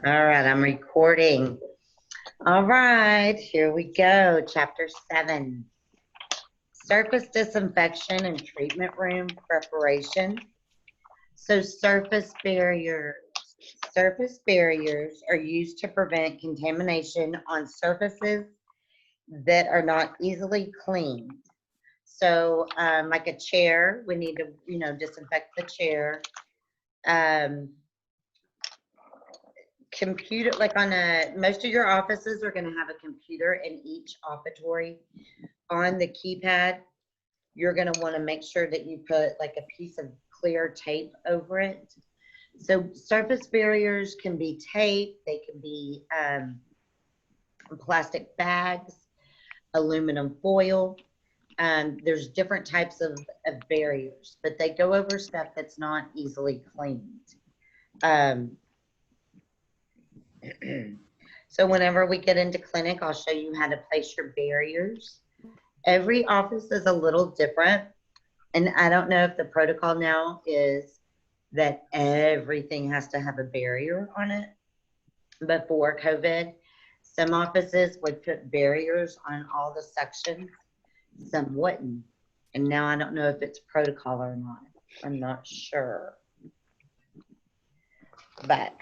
All right, I'm recording. All right, here we go. Chapter 7, surface disinfection and treatment room preparation. So surface barriers. Surface barriers are used to prevent contamination on surfaces that are not easily cleaned. So like a chair, we need to, disinfect the chair. Um, Computer, like most of your offices are going to have a computer in each operatory. On the keypad, you're going to want to make sure that you put like a piece of clear tape over it. So surface barriers can be tape, they can be plastic bags, aluminum foil. There's different types of barriers, but they go over stuff that's not easily cleaned. Um, So whenever we get into clinic, I'll show you how to place your barriers. Every office is a little different. And I don't know if the protocol now is that everything has to have a barrier on it. Before COVID, some offices would put barriers on all the sections, some wouldn't. And now I don't know if it's protocol or not. I'm not sure. But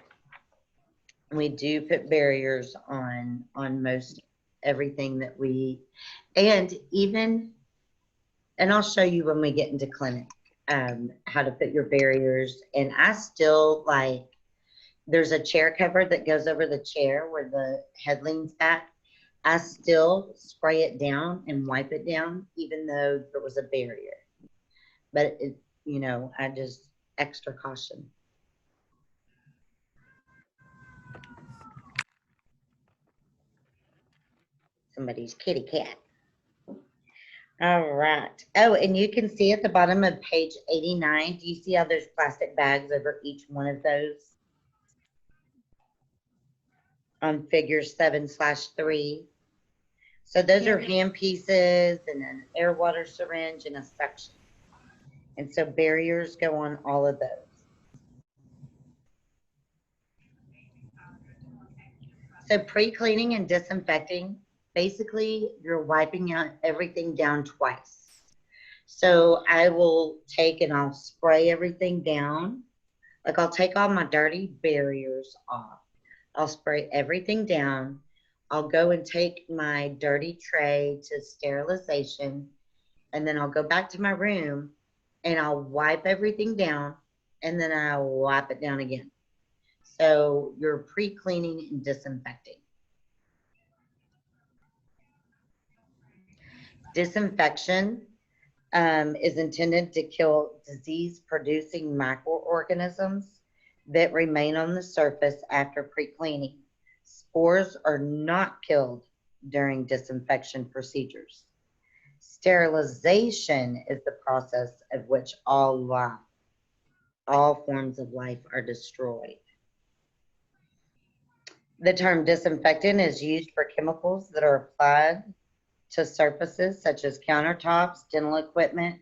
we do put barriers on most everything that we, and I'll show you when we get into clinic how to put your barriers. And I still like, there's a chair cover that goes over the chair where the head leans back. I still spray it down and wipe it down even though there was a barrier, but I just extra caution. Somebody's kitty cat. All right. Oh, and you can see at the bottom of page 89, do you see how there's plastic bags over each one of those? On figure 7/3. So those are hand pieces and an air water syringe and a suction. And so barriers go on all of those. So pre-cleaning and disinfecting, basically you're wiping out everything down twice. So I will take and I'll spray everything down. Like I'll take all my dirty barriers off. I'll spray everything down. I'll go and take my dirty tray to sterilization, and then I'll go back to my room and I'll wipe everything down, and then I'll wipe it down again. So you're pre-cleaning and disinfecting. Disinfection is intended to kill disease-producing microorganisms that remain on the surface after pre-cleaning. Spores are not killed during disinfection procedures. Sterilization is the process of which all forms of life are destroyed. The term disinfectant is used for chemicals that are applied to surfaces such as countertops, dental equipment.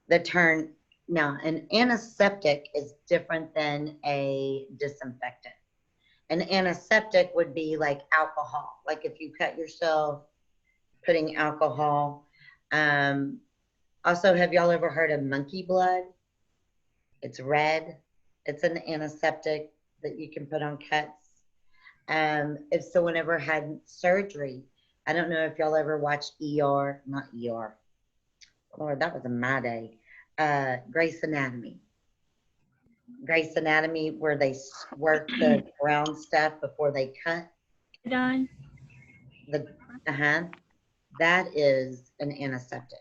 The term, now an antiseptic is different than a disinfectant. An antiseptic would be like alcohol. Like if you cut yourself, putting alcohol. Also, have y'all ever heard of monkey blood? It's red. It's an antiseptic that you can put on cuts. If someone ever had surgery, I don't know if y'all ever watched ER, not ER. Lord, that was in my day. Grey's Anatomy. Grey's Anatomy, where they squirt the brown stuff before they cut. Done. That is an antiseptic.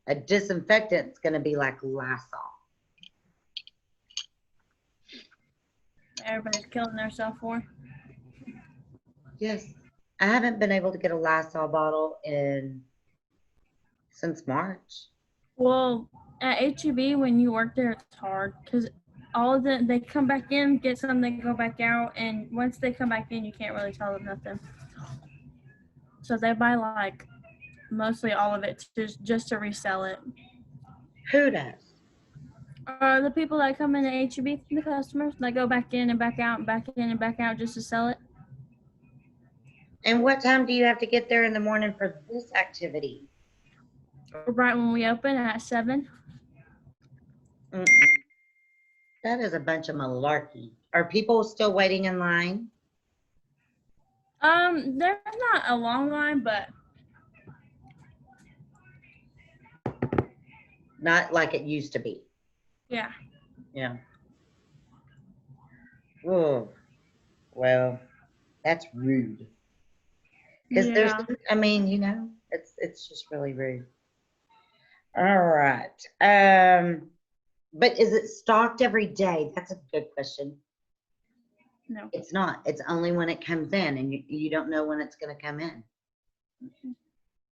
A disinfectant is going to be like Lysol. Everybody's killing themselves for. Yes. I haven't been able to get a Lysol bottle since March. Well, at HEB, when you work there, it's hard because all of them, they come back in, get some, they go back out, and once they come back in, you can't really tell them nothing. So they buy like mostly all of it just to resell it. Who does? The people that come in the HEB, the customers, that go back in and back out and back in and back out just to sell it. And what time do you have to get there in the morning for this activity? Right when we open at 7. Mm-mm. That is a bunch of malarkey. Are people still waiting in line? There's not a long line, but Not like it used to be. yeah. Yeah. Oh, well, that's rude. Because there's, Yeah. I mean, it's just really rude. All right. But is it stocked every day? That's a good question. No. It's not. It's only when it comes in, and you don't know when it's going to come in.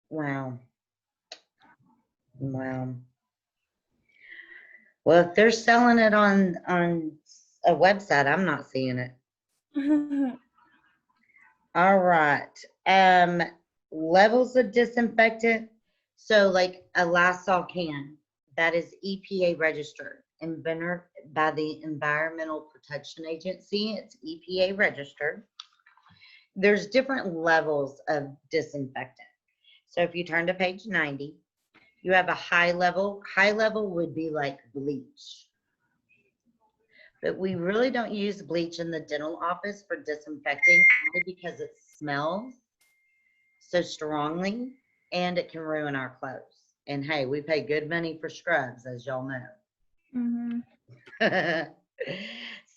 Wow. Wow. Well, if they're selling it on a website, I'm not seeing it. All right. Levels of disinfectant. So like a Lysol can, that is EPA registered, invented by the Environmental Protection Agency. It's EPA registered. There's different levels of disinfectant. So if you turn to page 90, you have a high level. High level would be like bleach. But we really don't use bleach in the dental office for disinfecting only because it smells so strongly and it can ruin our clothes. And hey, we pay good money for scrubs, as y'all know.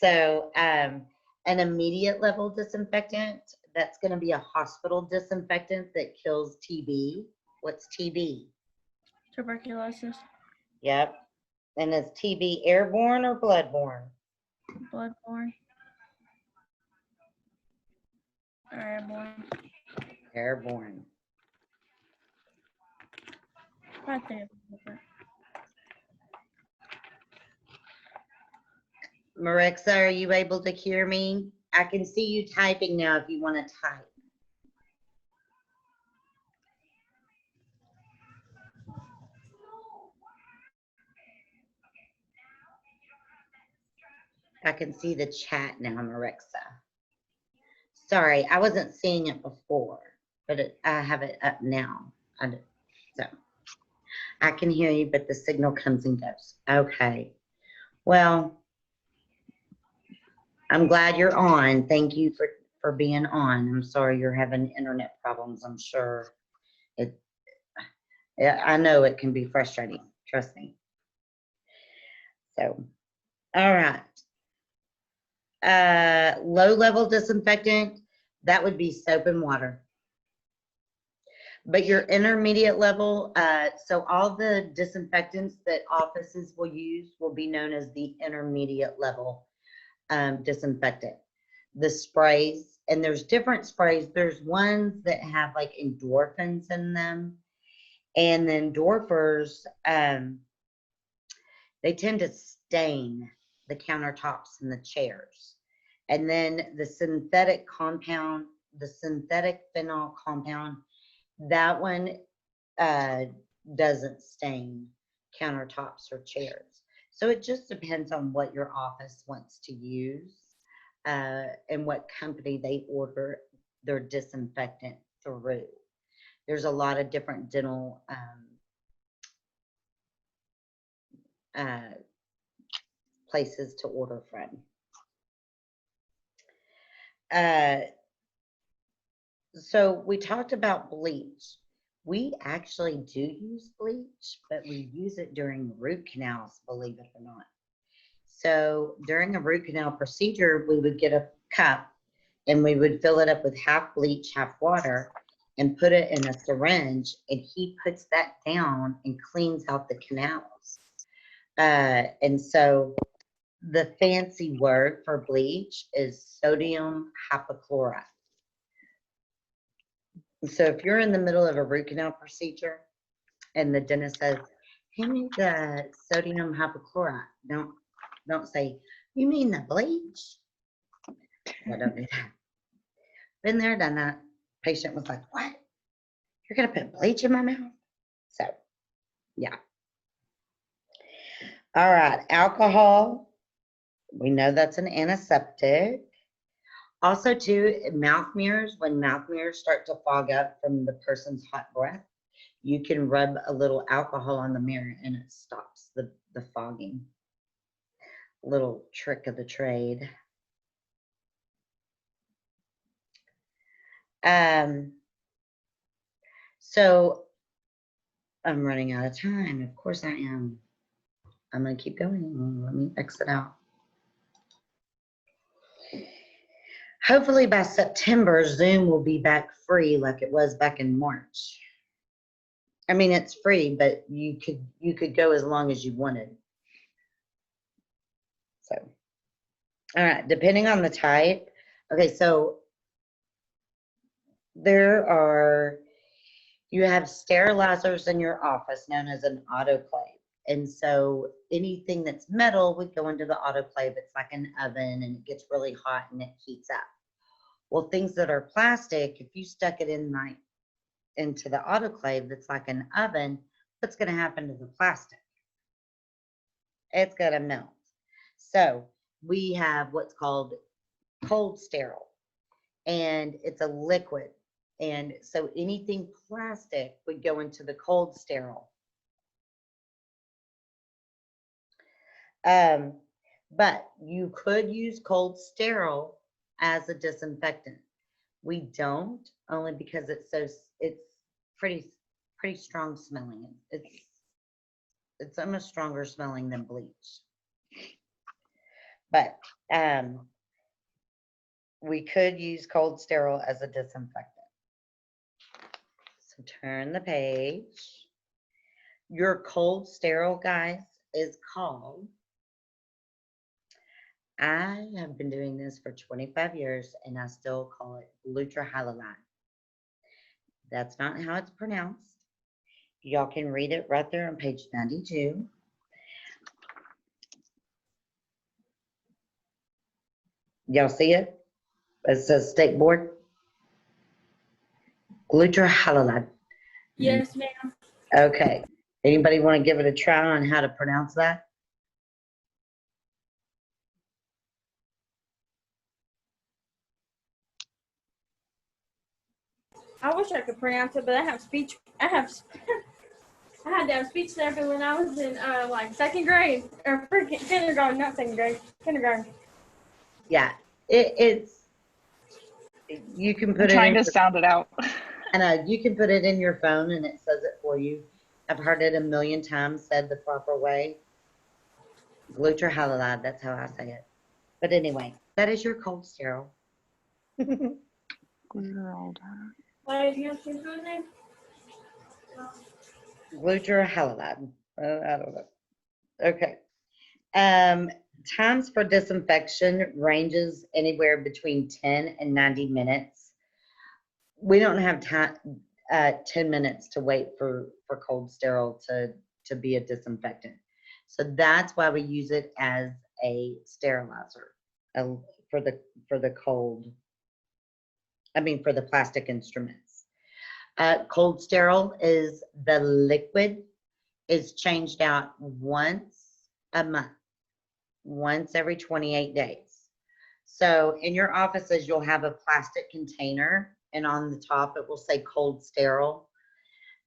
So, an immediate level disinfectant, that's going to be a hospital disinfectant that kills TB. What's TB? Tuberculosis. Yep. And is TB airborne or bloodborne? Bloodborne. Airborne. Airborne. Right there. Marixa, are you able to hear me? I can see you typing now if you want to type. I can see the chat now, Marixa. Sorry, I wasn't seeing it before, but I have it up now. So I can hear you, but the signal comes and goes. Okay. Well, I'm glad you're on. Thank you for being on. I'm sorry you're having internet problems. I'm sure I know it can be frustrating. Trust me. So, all right. Low level disinfectant, that would be soap and water. But your intermediate level, so all the disinfectants that offices will use will be known as the intermediate level disinfectant. The sprays, and there's different sprays. There's ones that have like endorphins in them, and the endorphins, they tend to stain the countertops and the chairs. And then the synthetic compound, the synthetic phenol compound, that one doesn't stain countertops or chairs. So it just depends on what your office wants to use and what company they order their disinfectant through. There's a lot of different dental places to order from. So we talked about bleach. We actually do use bleach, but we use it during root canals, believe it or not. So during a root canal procedure, we would get a cup and we would fill it up with half bleach, half water, and put it in a syringe, and he puts that down and cleans out the canals. And so the fancy word for bleach is sodium hypochlorite. So if you're in the middle of a root canal procedure and the dentist says, "Hand me the sodium hypochlorite," don't say, "You mean the bleach?" No, don't do that. Been there, done that. Patient was like, "What? You're gonna put bleach in my mouth?" So, yeah. All right, alcohol. We know that's an antiseptic. Also, too, mouth mirrors, when mouth mirrors start to fog up from the person's hot breath, you can rub a little alcohol on the mirror and it stops the fogging. Little trick of the trade. So I'm running out of time. Of course I am. I'm gonna keep going. Let me exit out. Hopefully by September, Zoom will be back free like it was back in March. I mean, it's free, but you could go as long as you wanted. So, all right, depending on the type. Okay, so you have sterilizers in your office known as an autoclave. And so anything that's metal would go into the autoclave. It's like an oven and it gets really hot and it heats up. Well, things that are plastic, if you stuck it into the autoclave that's like an oven, what's going to happen to the plastic? It's going to melt. So we have what's called cold sterile, and it's a liquid. And so anything plastic would go into the cold sterile. But you could use cold sterile as a disinfectant. We don't, only because it's pretty strong smelling. It's almost stronger smelling than bleach. But we could use cold sterile as a disinfectant. So turn the page. Your cold sterile, guys, is called, I have been doing this for 25 years and I still call it glutarhalonide. That's not how it's pronounced. Y'all can read it right there on page 92. Y'all see it? It says state board. Glutarhalonide. Yes, ma'am. Okay. Anybody want to give it a try on how to pronounce that? I wish I could pronounce it, but I had to have speech therapy when I was in like second grade or kindergarten, not second grade, kindergarten. Yeah, it's you can put I'm it trying in to sound it out. and you can put it in your phone and it says it for you. I've heard it a million times said the proper way. Glutarhalonide, that's how I say it. But anyway, that is your cold sterile. What is your name? Glutarhalonide. I don't know. Okay. Times for disinfection ranges anywhere between 10 and 90 minutes. We don't have time 10 minutes to wait for cold sterile to be a disinfectant. So that's why we use it as a sterilizer for the plastic instruments. Cold sterile is the liquid is changed out once a month, once every 28 days. So in your offices, you'll have a plastic container, and on the top it will say cold sterile.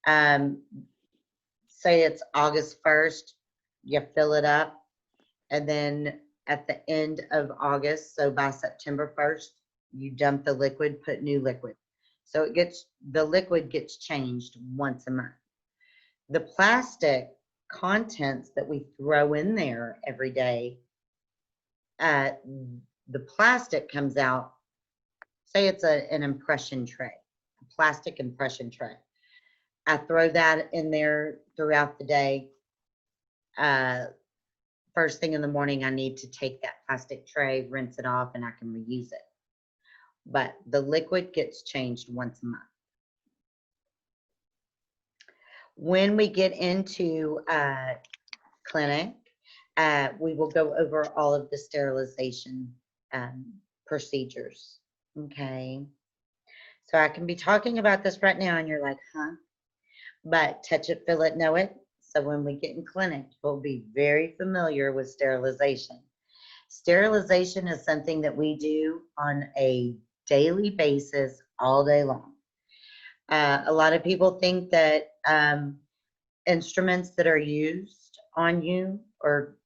Say it's August 1st, you fill it up, and then at the end of August, so by September 1st, you dump the liquid, put new liquid. So the liquid gets changed once a month. The plastic contents that we throw in there every day, the plastic comes out, say it's an impression tray, a plastic impression tray. I throw that in there throughout the day. First thing in the morning, I need to take that plastic tray, rinse it off, and I can reuse it. But the liquid gets changed once a month. When we get into clinic, we will go over all of the sterilization procedures. Okay. So I can be talking about this right now and you're like, huh? But touch it, feel it, know it. So when we get in clinic, we'll be very familiar with sterilization. Sterilization is something that we do on a daily basis all day long. A lot of people think that instruments that are used on you, or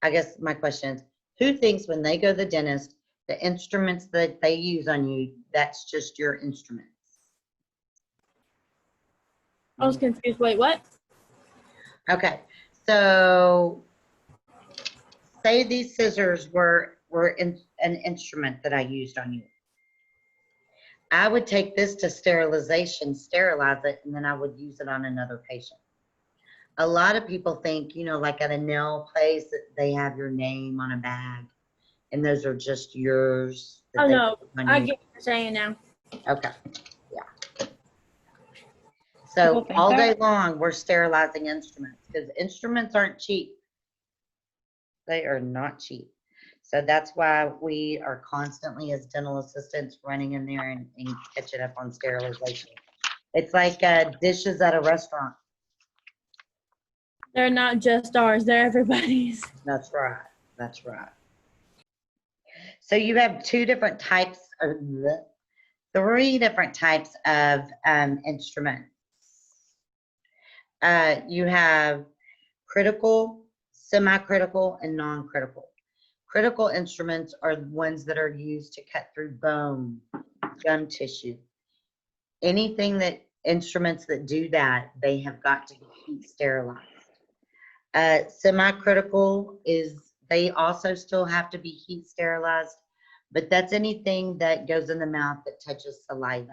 I guess my question is, who thinks when they go to the dentist, the instruments that they use on you, that's just your instruments? I was confused. Wait, what? Okay, so say these scissors were an instrument that I used on you. I would take this to sterilization, sterilize it, and then I would use it on another patient. A lot of people think, you know, like at a nail place, that they have your name on a bag, and those are just yours. that Oh they no, put on I you. get what you're saying now. Okay, yeah. People So think all that. day long, we're sterilizing instruments because instruments aren't cheap. They are not cheap. So that's why we are constantly, as dental assistants, running in there and catching up on sterilization. It's like dishes at a restaurant. They're not just ours, they're everybody's. That's right. That's right. So you have three different types of instruments. You have critical, semi-critical, and non-critical. Critical instruments are the ones that are used to cut through bone, gum tissue. Instruments that do that, they have got to be heat sterilized. Semi-critical is, they also still have to be heat sterilized, but that's anything that goes in the mouth that touches saliva.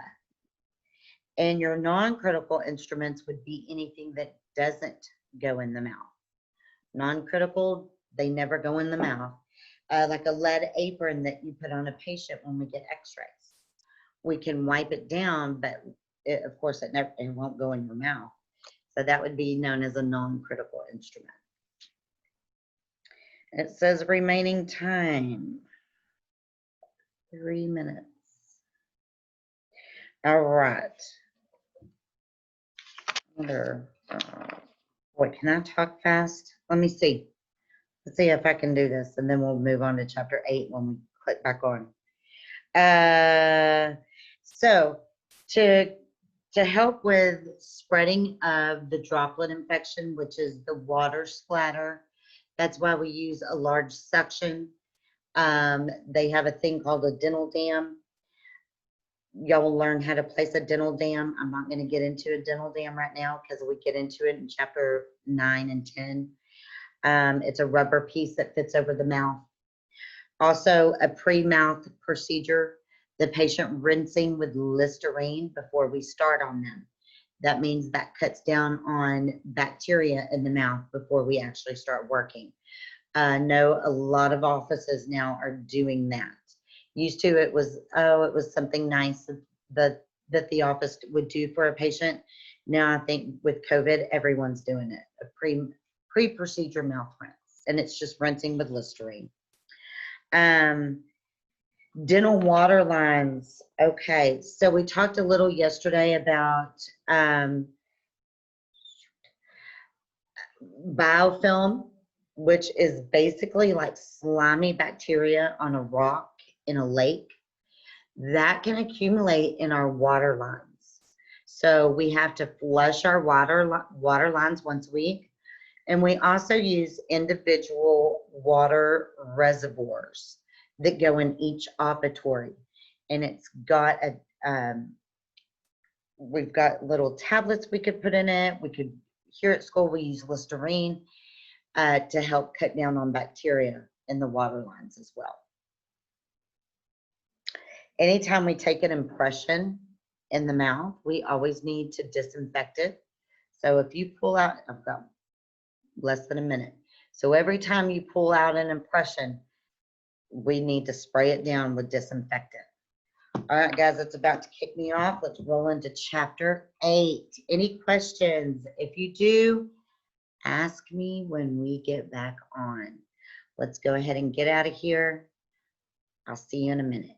And your non-critical instruments would be anything that doesn't go in the mouth. Non-critical, they never go in the mouth. Like a lead apron that you put on a patient when we get x-rays. We can wipe it down, but of course it won't go in your mouth. So that would be known as a non-critical instrument. It says remaining time, 3 minutes. All right. Boy, can I talk fast? Let me see. Let's see if I can do this, and then we'll move on to chapter 8 when we click back on. So to help with spreading of the droplet infection, which is the water splatter, that's why we use a large suction. They have a thing called a dental dam. Y'all will learn how to place a dental dam. I'm not going to get into a dental dam right now because we get into it in chapter 9 and 10. It's a rubber piece that fits over the mouth. Also, a pre-mouth procedure, the patient rinsing with Listerine before we start on them. That means that cuts down on bacteria in the mouth before we actually start working. I know a lot of offices now are doing that. Used to, it was something nice that the office would do for a patient. Now I think with COVID, everyone's doing it, a pre-procedure mouth rinse, and it's just rinsing with Listerine. Dental water lines. Okay, so we talked a little yesterday about biofilm, which is basically like slimy bacteria on a rock in a lake that can accumulate in our water lines. So we have to flush our water lines once a week. And we also use individual water reservoirs that go in each operatory. And it's got we've got little tablets we could put in it. We could, here at school, we use Listerine to help cut down on bacteria in the water lines as well. Anytime we take an impression in the mouth, we always need to disinfect it. So if you pull out, I've got less than a minute. So every time you pull out an impression, we need to spray it down with disinfectant. All right, guys, it's about to kick me off. Let's roll into chapter 8. Any questions? If you do, ask me when we get back on. Let's go ahead and get out of here. I'll see you in a minute.